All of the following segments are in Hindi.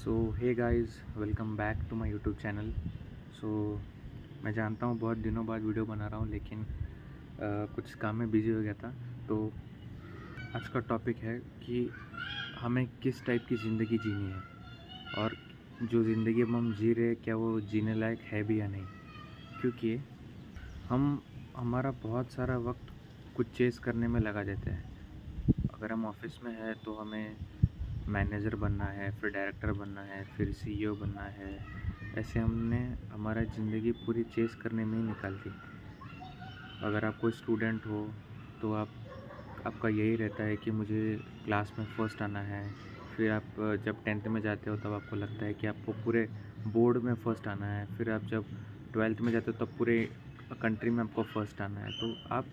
So hey guys, welcome back to my YouTube channel. So मैं जानता हूँ बहुत दिनों बाद वीडियो बना रहा हूँ, लेकिन कुछ काम में बिज़ी हो गया था। तो आज का टॉपिक है कि हमें किस टाइप की ज़िंदगी जीनी है और जो ज़िंदगी हम जी रहे हैं क्या वो जीने लायक है भी या नहीं। क्योंकि हम हमारा बहुत सारा वक्त कुछ चेज़ करने में लगा देते हैं। अगर हम ऑफिस में हैं तो हमें मैनेजर बनना है, फिर डायरेक्टर बनना है, फिर सीईओ बनना है। ऐसे हमने हमारा ज़िंदगी पूरी चेज़ करने में ही निकाल दी। अगर आप कोई स्टूडेंट हो तो आपका यही रहता है कि मुझे क्लास में फ़र्स्ट आना है। फिर आप जब 10th में जाते हो तब आपको लगता है कि आपको पूरे बोर्ड में फ़र्स्ट आना है। फिर आप जब 12th में जाते हो तब पूरे कंट्री में आपको फ़र्स्ट आना है। तो आप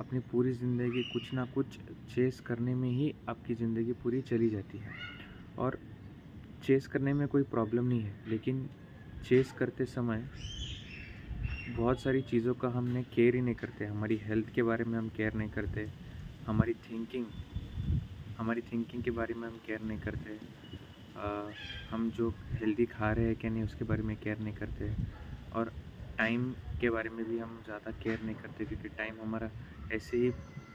अपनी पूरी ज़िंदगी कुछ ना कुछ चेज़ करने में ही आपकी ज़िंदगी पूरी चली जाती है। और चेज़ करने में कोई प्रॉब्लम नहीं है, लेकिन चेज़ करते समय बहुत सारी चीज़ों का हमने केयर ही नहीं करते। हमारी हेल्थ के बारे में हम केयर नहीं करते, हमारी थिंकिंग के बारे में हम केयर नहीं करते। हम जो हेल्दी खा रहे हैं कि नहीं उसके बारे में केयर नहीं करते। और टाइम के बारे में भी हम ज़्यादा केयर नहीं करते, क्योंकि टाइम हमारा ऐसे ही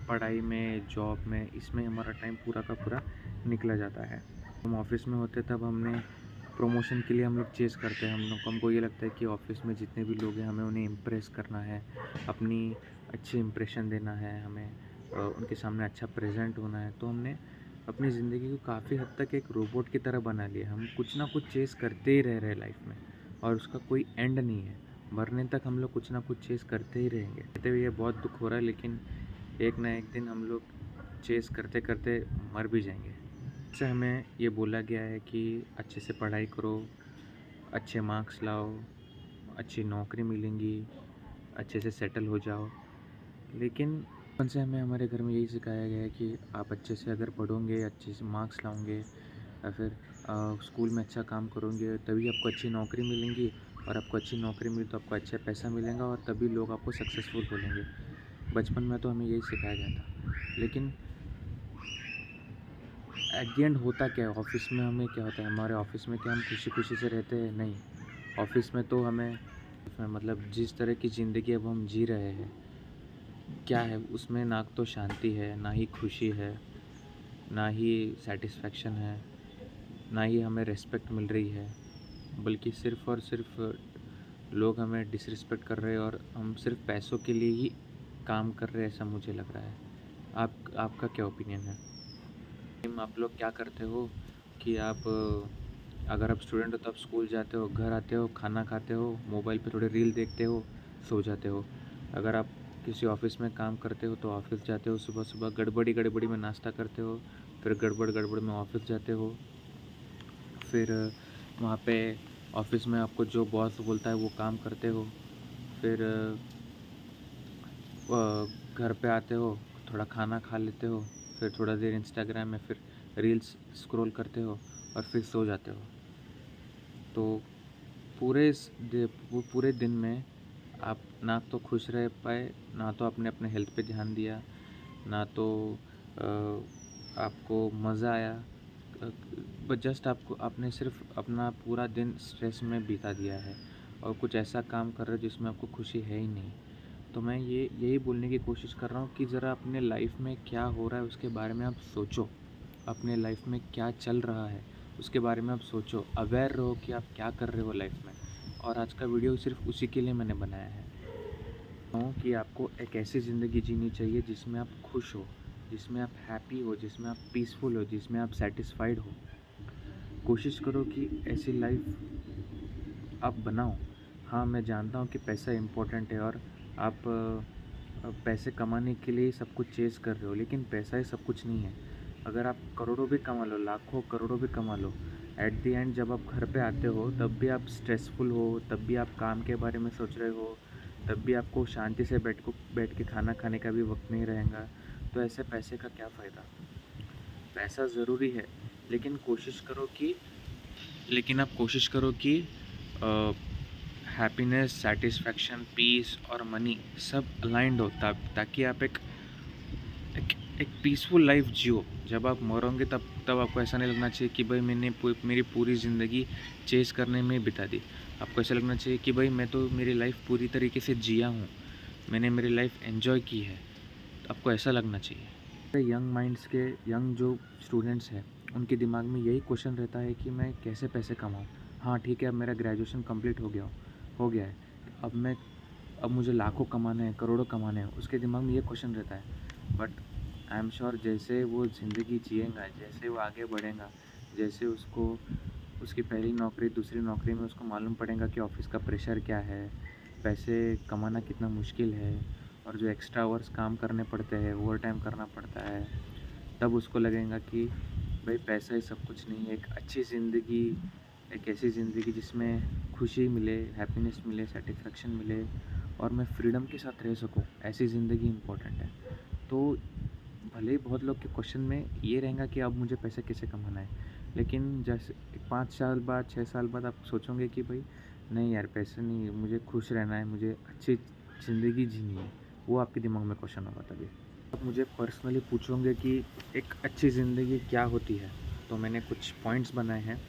पढ़ाई में, जॉब में, इसमें हमारा टाइम पूरा का पूरा निकला जाता है। हम ऑफिस में होते तब हमने प्रमोशन के लिए हम लोग चेज़ करते हैं। हमको ये लगता है कि ऑफिस में जितने भी लोग हैं हमें उन्हें इम्प्रेस करना है, अपनी अच्छी इम्प्रेशन देना है, हमें उनके सामने अच्छा प्रेजेंट होना है। तो हमने अपनी ज़िंदगी को काफ़ी हद तक एक रोबोट की तरह बना लिया। हम कुछ ना कुछ चेज़ करते ही रह रहे हैं लाइफ में, और उसका कोई एंड नहीं है। मरने तक हम लोग कुछ ना कुछ चेज़ करते ही रहेंगे। कहते हुए ये बहुत दुख हो रहा है, लेकिन एक ना एक दिन हम लोग चेज़ करते करते मर भी जाएंगे। इससे हमें ये बोला गया है कि अच्छे से पढ़ाई करो, अच्छे मार्क्स लाओ, अच्छी नौकरी मिलेंगी, अच्छे से सेटल हो जाओ। लेकिन बचपन से हमें हमारे घर में यही सिखाया गया है कि आप अच्छे से अगर पढ़ोगे, अच्छे से मार्क्स लाओगे, या फिर स्कूल में अच्छा काम करोगे, तभी आपको अच्छी नौकरी मिलेंगी। और आपको अच्छी नौकरी मिली तो आपको अच्छा पैसा मिलेगा, और तभी लोग आपको सक्सेसफुल बोलेंगे। बचपन में तो हमें यही सिखाया गया था। लेकिन एट द एंड होता क्या है ऑफिस में? हमें क्या होता है हमारे ऑफिस में? क्या हम खुशी खुशी से रहते हैं? नहीं। ऑफिस में तो हमें मतलब जिस तरह की ज़िंदगी अब हम जी रहे हैं, क्या है उसमें? ना तो शांति है, ना ही खुशी है, ना ही सेटिस्फेक्शन है, ना ही हमें रिस्पेक्ट मिल रही है। बल्कि सिर्फ़ और सिर्फ लोग हमें डिसरिस्पेक्ट कर रहे हैं, और हम सिर्फ पैसों के लिए ही काम कर रहे हैं, ऐसा मुझे लग रहा है। आपका क्या ओपिनियन है? आप लोग क्या करते हो कि अगर आप स्टूडेंट हो तो आप स्कूल जाते हो, घर आते हो, खाना खाते हो, मोबाइल पे थोड़े रील देखते हो, सो जाते हो। अगर आप किसी ऑफिस में काम करते हो तो ऑफिस जाते हो, सुबह सुबह गड़बड़ी गड़बड़ी में नाश्ता करते हो, फिर गड़बड़ गड़बड़ में ऑफिस जाते हो। फिर वहाँ पे ऑफिस में आपको जो बॉस बोलता है वो काम करते हो। फिर घर पे आते हो, थोड़ा खाना खा लेते हो, फिर थोड़ा देर इंस्टाग्राम में फिर रील्स स्क्रॉल करते हो, और फिर सो जाते हो। तो पूरे दिन में आप ना तो खुश रह पाए, ना तो आपने अपने हेल्थ पे ध्यान दिया, ना तो आपको मज़ा आया। बस जस्ट आपने सिर्फ अपना पूरा दिन स्ट्रेस में बिता दिया है, और कुछ ऐसा काम कर रहे हो जिसमें आपको खुशी है ही नहीं। तो मैं यही बोलने की कोशिश कर रहा हूँ कि ज़रा अपने लाइफ में क्या हो रहा है उसके बारे में आप सोचो। अपने लाइफ में क्या चल रहा है उसके बारे में आप सोचो, अवेयर रहो कि आप क्या कर रहे हो लाइफ में। और आज का वीडियो सिर्फ उसी के लिए मैंने बनाया है कि आपको एक ऐसी ज़िंदगी जीनी चाहिए जिसमें आप खुश हो, जिसमें आप हैप्पी हो, जिसमें आप पीसफुल हो, जिसमें आप सेटिस्फाइड हो। कोशिश करो कि ऐसी लाइफ आप बनाओ। हाँ, मैं जानता हूँ कि पैसा इम्पोर्टेंट है, और आप पैसे कमाने के लिए सब कुछ चेज़ कर रहे हो, लेकिन पैसा ही सब कुछ नहीं है। अगर आप करोड़ों भी कमा लो, लाखों करोड़ों भी कमा लो, एट द एंड जब आप घर पे आते हो तब भी आप स्ट्रेसफुल हो, तब भी आप काम के बारे में सोच रहे हो, तब भी आपको शांति से बैठ के खाना खाने का भी वक्त नहीं रहेगा। तो ऐसे पैसे का क्या फ़ायदा? पैसा ज़रूरी है, लेकिन आप कोशिश करो कि हैप्पीनेस, सैटिस्फैक्शन, पीस और मनी सब अलाइंड हो, ताकि आप एक एक पीसफुल लाइफ जियो। जब आप मरोगे तब तब आपको ऐसा नहीं लगना चाहिए कि भाई मैंने मेरी पूरी ज़िंदगी चेस करने में बिता दी। आपको ऐसा लगना चाहिए कि भाई मैं तो मेरी लाइफ पूरी तरीके से जिया हूँ, मैंने मेरी लाइफ एन्जॉय की है। तो आपको ऐसा लगना चाहिए। यंग माइंड्स के यंग जो स्टूडेंट्स हैं, उनके दिमाग में यही क्वेश्चन रहता है कि मैं कैसे पैसे कमाऊँ। हाँ ठीक है, अब मेरा ग्रेजुएशन कंप्लीट हो गया है। अब मुझे लाखों कमाने हैं, करोड़ों कमाने हैं, उसके दिमाग में ये क्वेश्चन रहता है। बट आई एम श्योर जैसे वो ज़िंदगी जिएगा, जैसे वो आगे बढ़ेगा, जैसे उसको उसकी पहली नौकरी दूसरी नौकरी में उसको मालूम पड़ेगा कि ऑफ़िस का प्रेशर क्या है, पैसे कमाना कितना मुश्किल है, और जो एक्स्ट्रा आवर्स काम करने पड़ते हैं, ओवर टाइम करना पड़ता है, तब उसको लगेगा कि भाई पैसा ही सब कुछ नहीं है। एक अच्छी ज़िंदगी, एक ऐसी ज़िंदगी जिसमें खुशी मिले, हैप्पीनेस मिले, सेटिस्फेक्शन मिले, और मैं फ्रीडम के साथ रह सकूँ, ऐसी ज़िंदगी इम्पोर्टेंट है। तो भले ही बहुत लोग के क्वेश्चन में ये रहेगा कि अब मुझे पैसा कैसे कमाना है, लेकिन जैसे 5 साल बाद 6 साल बाद आप सोचोगे कि भाई नहीं यार, पैसे नहीं, मुझे खुश रहना है, मुझे अच्छी ज़िंदगी जीनी है। वो आपके दिमाग में क्वेश्चन होगा तभी। आप मुझे पर्सनली पूछोगे कि एक अच्छी ज़िंदगी क्या होती है, तो मैंने कुछ पॉइंट्स बनाए हैं।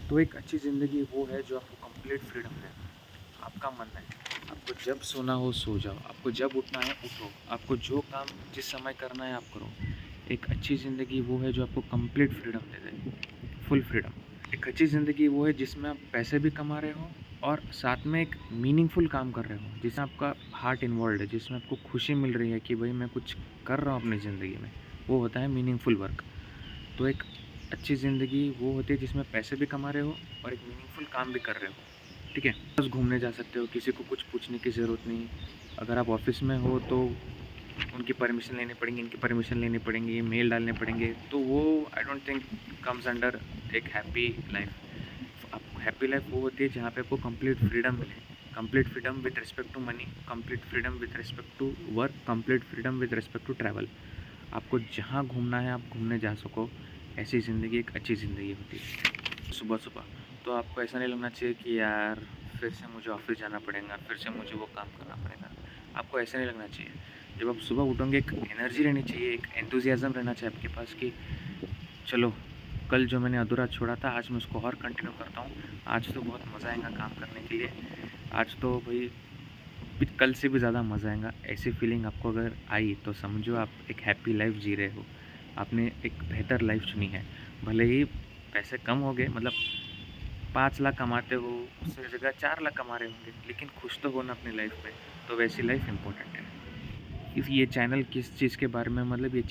तो एक अच्छी ज़िंदगी वो है जो आपको कंप्लीट फ्रीडम दे। आपका मन है, आपको जब सोना हो सो जाओ, आपको जब उठना है उठो, आपको जो काम जिस समय करना है आप करो। एक अच्छी ज़िंदगी वो है जो आपको कंप्लीट फ्रीडम दे दे, फुल फ्रीडम। एक अच्छी ज़िंदगी वो है जिसमें आप पैसे भी कमा रहे हो और साथ में एक मीनिंगफुल काम कर रहे हो, जिसमें आपका हार्ट इन्वॉल्व है, जिसमें आपको खुशी मिल रही है कि भाई मैं कुछ कर रहा हूँ अपनी ज़िंदगी में। वो होता है मीनिंगफुल वर्क। तो एक अच्छी ज़िंदगी वो होती है जिसमें पैसे भी कमा रहे हो और एक मीनिंगफुल काम भी कर रहे हो। ठीक है, बस घूमने जा सकते हो, किसी को कुछ पूछने की ज़रूरत नहीं। अगर आप ऑफिस में हो तो उनकी परमिशन लेनी पड़ेंगी, इनकी परमिशन लेनी पड़ेंगी, मेल डालने पड़ेंगे, तो वो I don't think comes under एक हैप्पी लाइफ। आप हैप्पी लाइफ वो होती है जहाँ पे आपको कंप्लीट फ्रीडम मिले, complete freedom with respect to money, complete freedom with respect to work, complete freedom with respect to travel. आपको जहाँ घूमना है आप घूमने जा सको, ऐसी ज़िंदगी एक अच्छी ज़िंदगी होती है। सुबह सुबह तो आपको ऐसा नहीं लगना चाहिए कि यार फिर से मुझे ऑफिस जाना पड़ेगा, फिर से मुझे वो काम करना पड़ेगा। आपको ऐसा नहीं लगना चाहिए। जब आप सुबह उठोगे एक एनर्जी रहनी चाहिए, एक एंथुसियाज़म रहना चाहिए आपके पास कि चलो कल जो मैंने अधूरा छोड़ा था आज मैं उसको और कंटिन्यू करता हूँ। आज तो बहुत मज़ा आएगा काम करने के लिए, आज तो भाई कल से भी ज़्यादा मज़ा आएगा। ऐसी फीलिंग आपको अगर आई तो समझो आप एक हैप्पी लाइफ जी रहे हो, आपने एक बेहतर लाइफ चुनी है। भले ही पैसे कम हो गए, मतलब 5 लाख कमाते हो उससे जगह 4 लाख कमा रहे होंगे, लेकिन खुश तो हो ना अपनी लाइफ में। तो वैसी लाइफ इम्पोर्टेंट है। इस ये चैनल किस चीज़ के बारे में, मतलब ये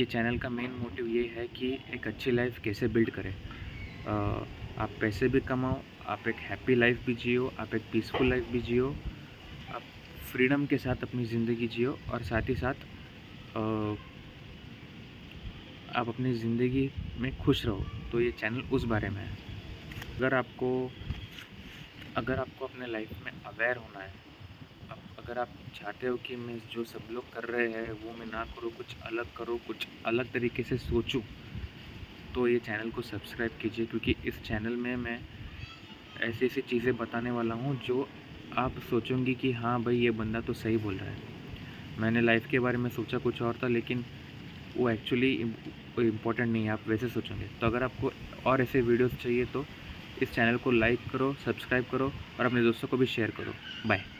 चैनल का मेन मोटिव ये है कि एक अच्छी लाइफ कैसे बिल्ड करें। आप पैसे भी कमाओ, आप एक हैप्पी लाइफ भी जियो, आप एक पीसफुल लाइफ भी जियो, आप फ्रीडम के साथ अपनी ज़िंदगी जियो, और साथ ही साथ अ, आप अपनी ज़िंदगी में खुश रहो। तो ये चैनल उस बारे में है। अगर आपको अपने लाइफ में अवेयर होना है, अगर आप चाहते हो कि मैं जो सब लोग कर रहे हैं वो मैं ना करूँ, कुछ अलग करूँ, कुछ अलग तरीके से सोचूं, तो ये चैनल को सब्सक्राइब कीजिए, क्योंकि इस चैनल में मैं ऐसी ऐसी चीज़ें बताने वाला हूँ जो आप सोचोगे कि हाँ भाई ये बंदा तो सही बोल रहा है। मैंने लाइफ के बारे में सोचा कुछ और था, लेकिन वो एक्चुअली कोई इम्पोर्टेंट नहीं है, आप वैसे सोचोगे। तो अगर आपको और ऐसे वीडियोस चाहिए तो इस चैनल को लाइक करो, सब्सक्राइब करो और अपने दोस्तों को भी शेयर करो। बाय।